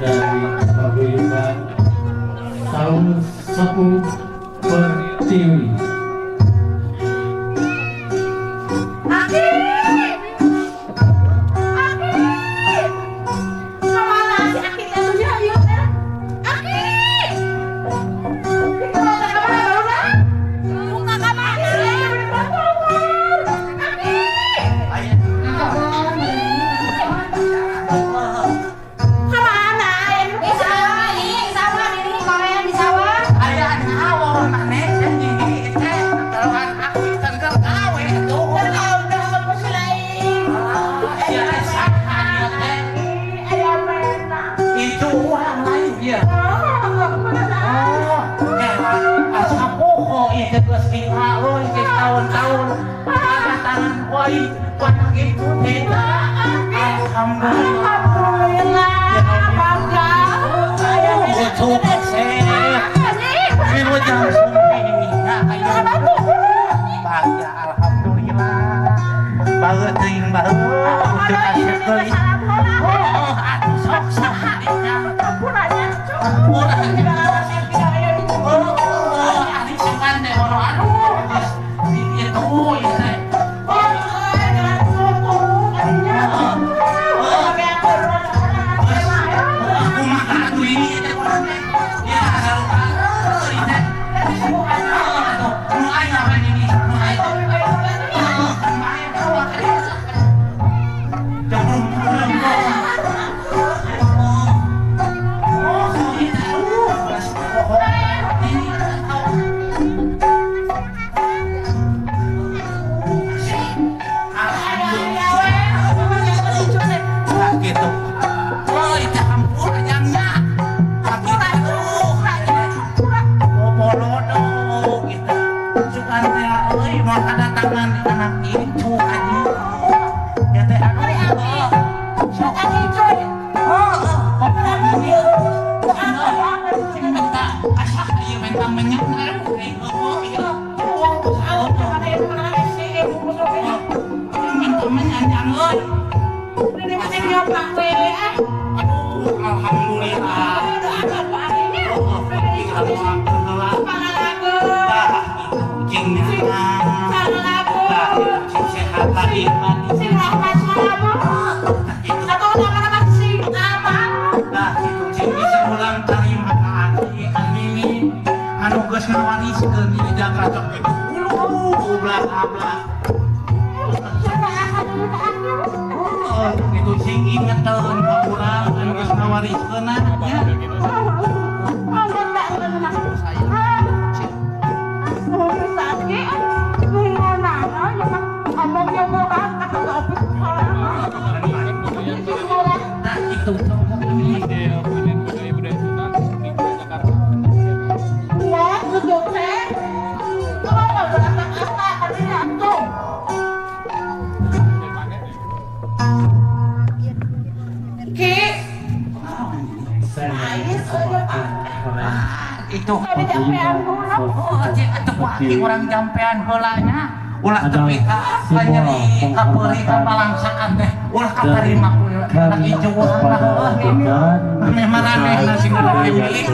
dari paguyuban Saus Sepuh Pertiwi. Itu orang jampean heulanya ulah tepi ka nyeri kapeuring ka palangsakan teh ulah katarima ku anak ijuan meh maranehna sing milih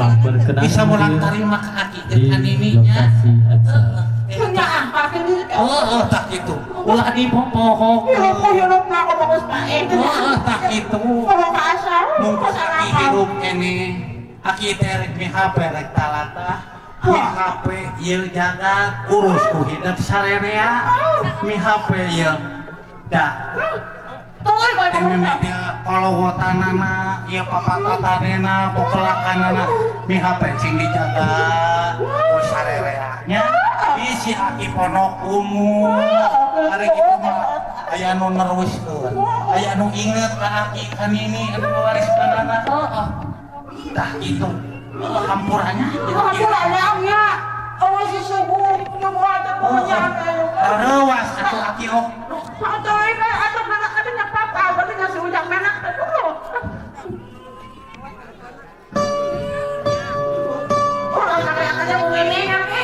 bisa ulah tarima ka hakikat ininya nya apa oh tak itu ulah dipopohok hirup na ko bagus pae tak itu mungkin hirup ini aki terek mi HP rek talata mi HP ieu jagat urus ku hidup sarerea mi HP ieu dah tuluy bae media polowotanana ieu papatatanena popelakanana mi HP sing dijaga ku sarereanya isi aki ponok umum hari kitu mah aya nu neruskeun aya nu inget ka aki kan ini anu wariskanana dah itu hampurannya hampurannya awas si subuh nyoba ada punya rewas atuh aki oh atau ini atau anak ada yang papa berarti nggak seujang menak dulu orang anak-anaknya mau ini nanti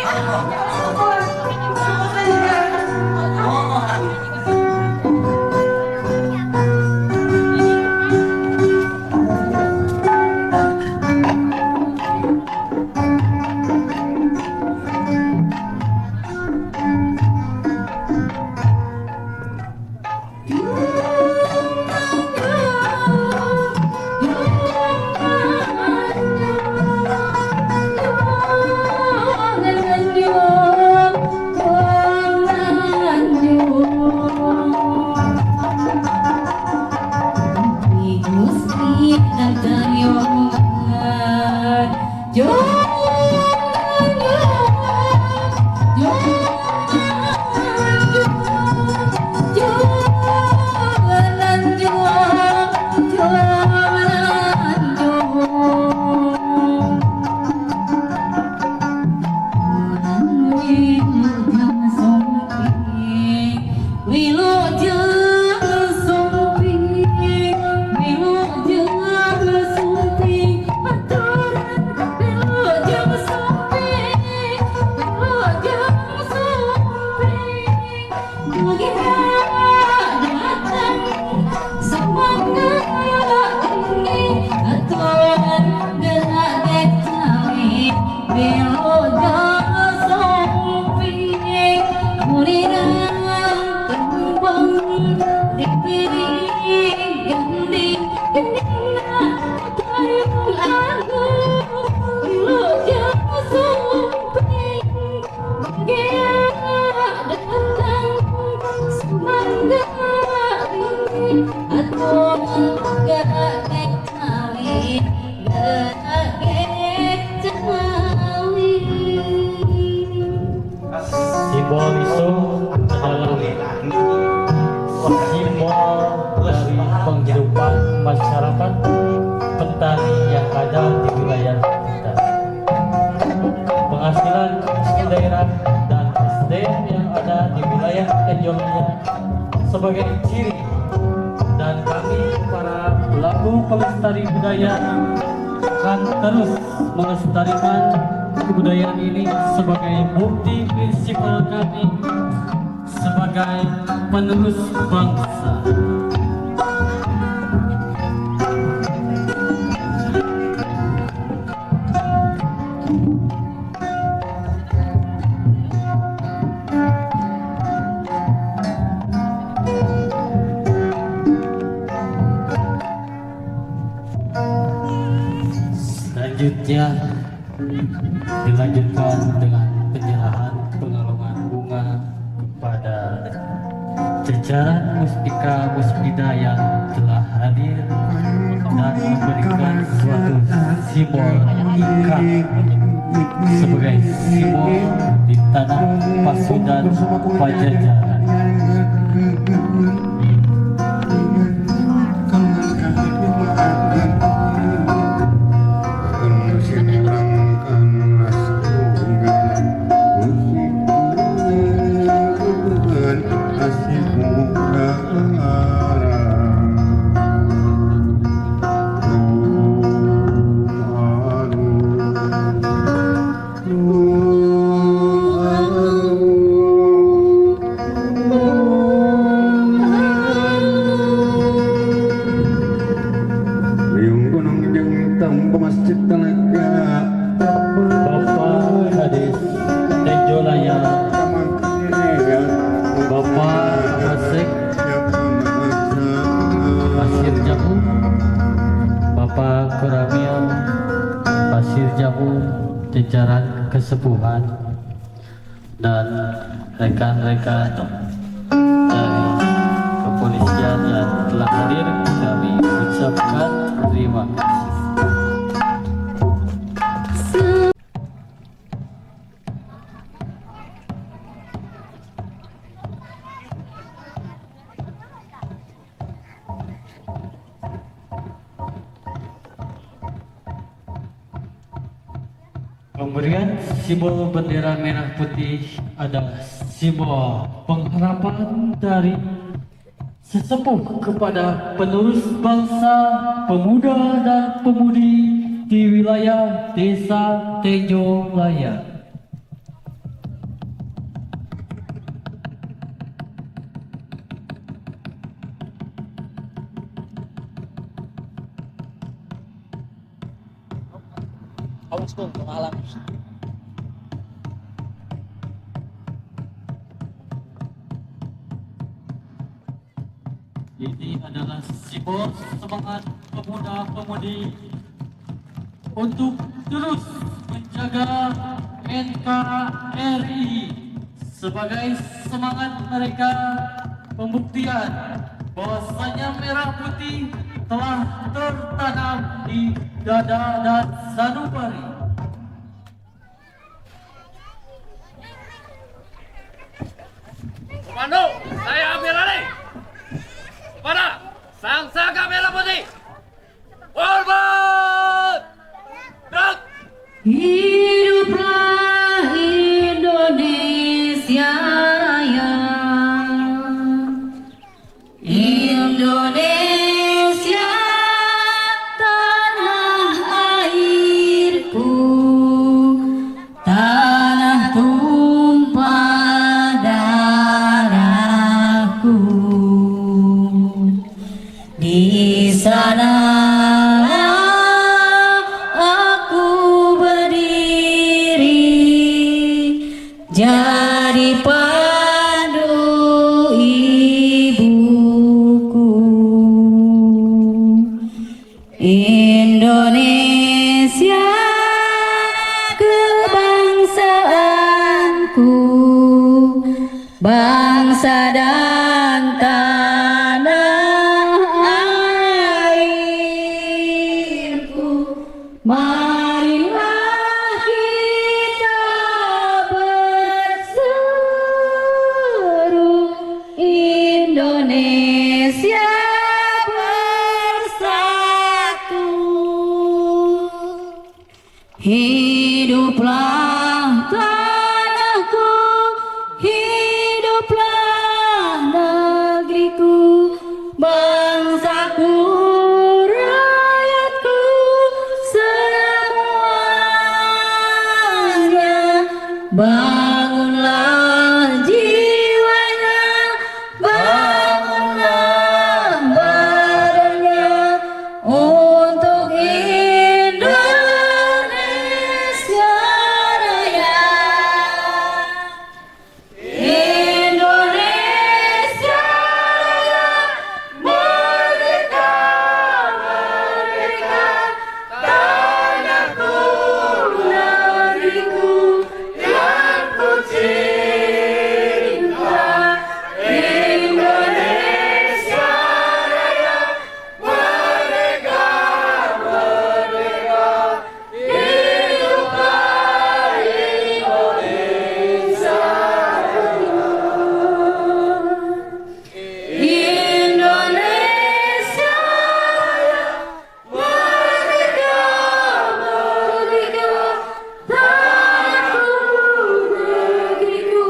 Simbol itu adalah simbol dari penghidupan masyarakat petani yang ada di wilayah kita. Penghasilan daerah dan SDM yang ada di wilayah Tenjolaya sebagai ciri, dan kami para pelaku pelestari budaya akan terus melestarikan kebudayaan ini sebagai bukti prinsipal kami sebagai penerus bangsa. Selanjutnya dilanjutkan dengan penyerahan pengalungan bunga kepada jajaran muspika musbida yang telah hadir dan memberikan suatu simbol ikat sebagai simbol di tanah Pasundan Pajajaran. Bapak Kades Tenjolaya, Bapak Masek Pasir Jamu, Bapak Kuramil Pasir Jamu, jajaran kesepuhan dan rekan-rekan dari kepolisian yang telah hadir, kami ucapkan terima kasih. Pemberian simbol bendera merah putih adalah simbol pengharapan dari sesepuh kepada penerus bangsa, pemuda dan pemudi di wilayah Desa Tenjolaya. Ini adalah simbol semangat pemuda-pemudi untuk terus menjaga NKRI sebagai semangat mereka, pembuktian bahwasanya merah putih telah tertanam di dada dan sanubari. Komando, saya ambil alih kepada Sang Saka Merah Putih. Hormat! Gerak! Hiduplah Indonesia Raya, Indonesia tanah airku, tanah tumpah darahku. Di sana aku berdiri. Indonesia kebangsaanku, bangsa dan tanah airku. Marilah kita berseru, Indonesia bersatu. Hiduplah tanahku, hiduplah negeriku, bangsaku, rakyatku semuanya. Bangunlah jiwanya, bangunlah badannya untuk Indonesia Raya. Indonesia Raya, merdeka, merdeka, tanahku, negeriku yang ku cinta. Indonesia Raya, merdeka, merdeka, hiduplah Indonesia Raya. Indonesia Raya, merdeka, merdeka, tanahku, negeriku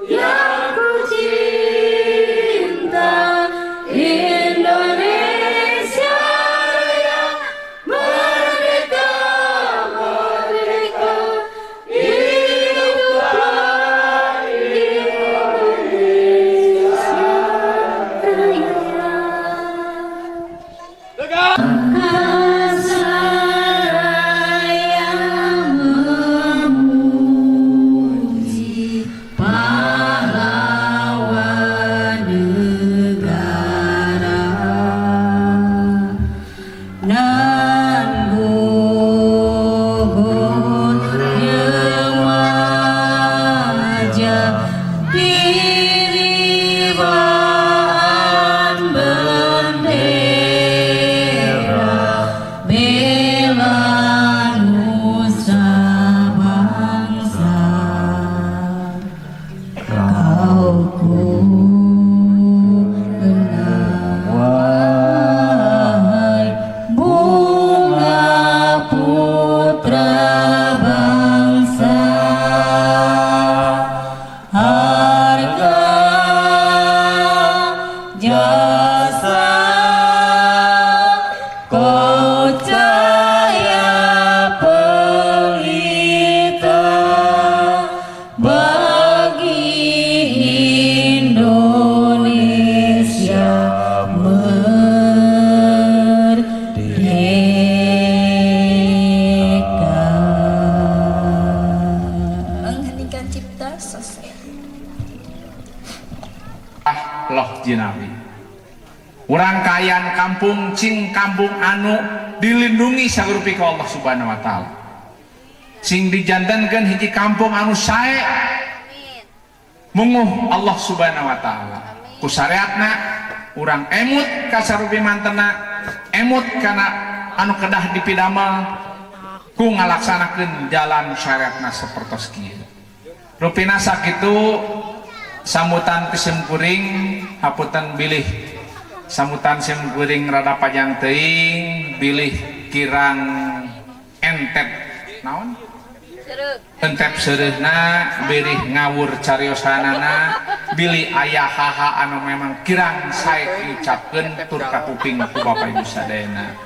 yang ku cinta. Indonesia Raya, merdeka, merdeka, hiduplah Indonesia Raya. Tegak! Kasaraya memuji pahlawan negara, nan gugur remaja diribaan bendera, bela nusa bangsa. Kau ku kenang, wahai bunga putra bangsa. Harga jasa kau cahaya pelita bagi Indonesia merdeka. Mengheningkan cipta selesai. Loh jinawi urang kayan kampung cing kampung anu dilindungi sarupi ka Allah subhanahu wa ta'ala, sing dijantankan hiji kampung anu sae munguh Allah subhanahu wa ta'ala ku syariatna. Urang emut ka sarupi mantena, emut kana anu kedah dipidamel ku ngalaksanakeun jalan syariatna sapertos kieu. Rupina sakitu sambutan kesemkuring haputan bilih sambutan semkuring rada pajang teuing bilih kirang entep naon entep seureuhna bilih ngawur cariosanana bilih aya haha anu memang kirang sae diucapkeun tur ka kuping ku Bapak Ibu sadayana.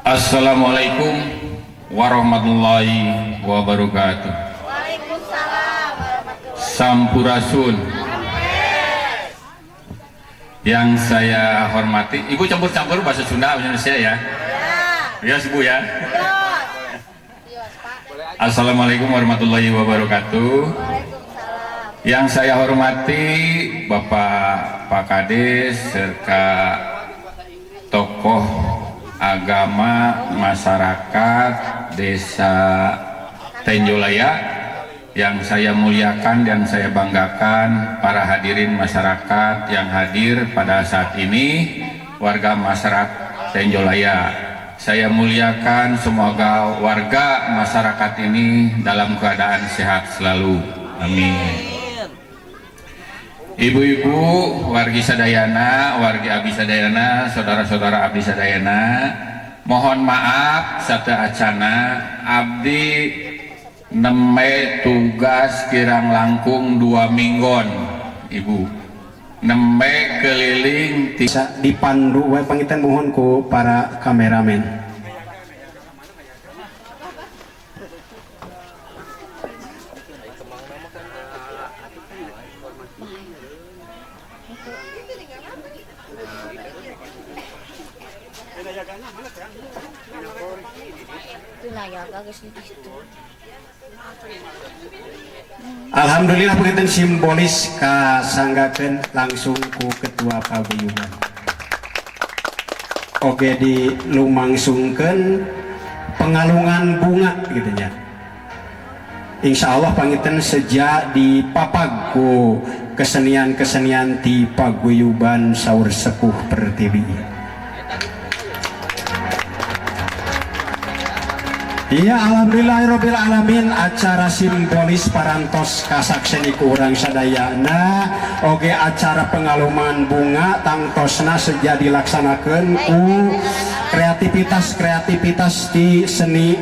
Assalamualaikum warahmatullahi wabarakatuh. Sampurasun. Yang saya hormati, Ibu campur-campur bahasa Sunda Indonesia ya. Ya, Ibu ya. Assalamualaikum warahmatullahi wabarakatuh. Yang saya hormati Bapak Pak Kades serta tokoh agama masyarakat Desa Tenjolaya yang saya muliakan dan saya banggakan, para hadirin masyarakat yang hadir pada saat ini, warga masyarakat Tenjolaya. Saya muliakan, semoga warga masyarakat ini dalam keadaan sehat selalu. Amin. Ibu-ibu, wargi sadayana, wargi abdi sadayana, saudara-saudara abdi sadayana, mohon maaf sata acana abdi nembe tugas kirang langkung 2 minggon, ibu. Nembe keliling bisa dipandu wae pangitan mohon ku para kameramen. Alhamdulillah penginten simbolis kasanggakeun langsung ku ketua paguyuban. Oke, dilumangsungkeun pengalungan bunga gitu nya. Insya Allah panginten sejak dipapag ku kesenian-kesenian di paguyuban Saur Sepuh Pertiwi. Iya, alhamdulillahirabbil alamin, acara simbolis parantos kasakseni ku urang sadayana oge acara pengaluman bunga tangtosna sejak dilaksanakeun ku kreativitas di seni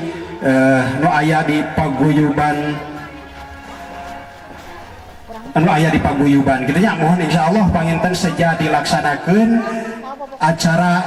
nu aya di paguyuban gitu nya. Mohon insyaallah panginten sejak dilaksanakeun acara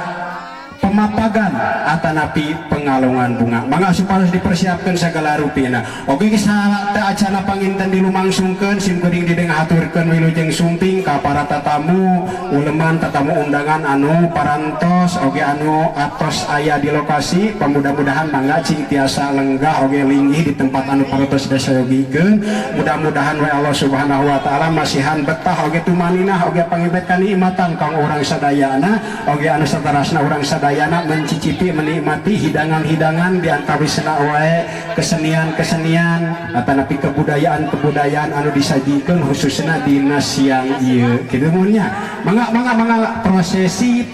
pemapagan atanapi pengalungan bunga mangga supaya dipersiapkan segala rupina. Oke, kisah teh acana panginten dilumangsungkeun sim kuring didengahaturkeun wilujeng sumping ka para tatamu uleman tatamu undangan anu parantos oge anu atos aya di lokasi. Mudah-mudahan mangga cing tiasa lenggah oge linggih di tempat anu parantos dasayogikeun. Mudah-mudahan wae Allah Subhanahu wa taala masihan betah oge tumaninah oge pangibat kanikmatan kang urang sadayana oge anu saterasna urang sadayana mencicipi menikmati hidangan-hidangan di antawisna wae kesenian-kesenian atanapi kebudayaan anu disajikan khususnya di siang ieu kitu mun nya. Mangga prosesi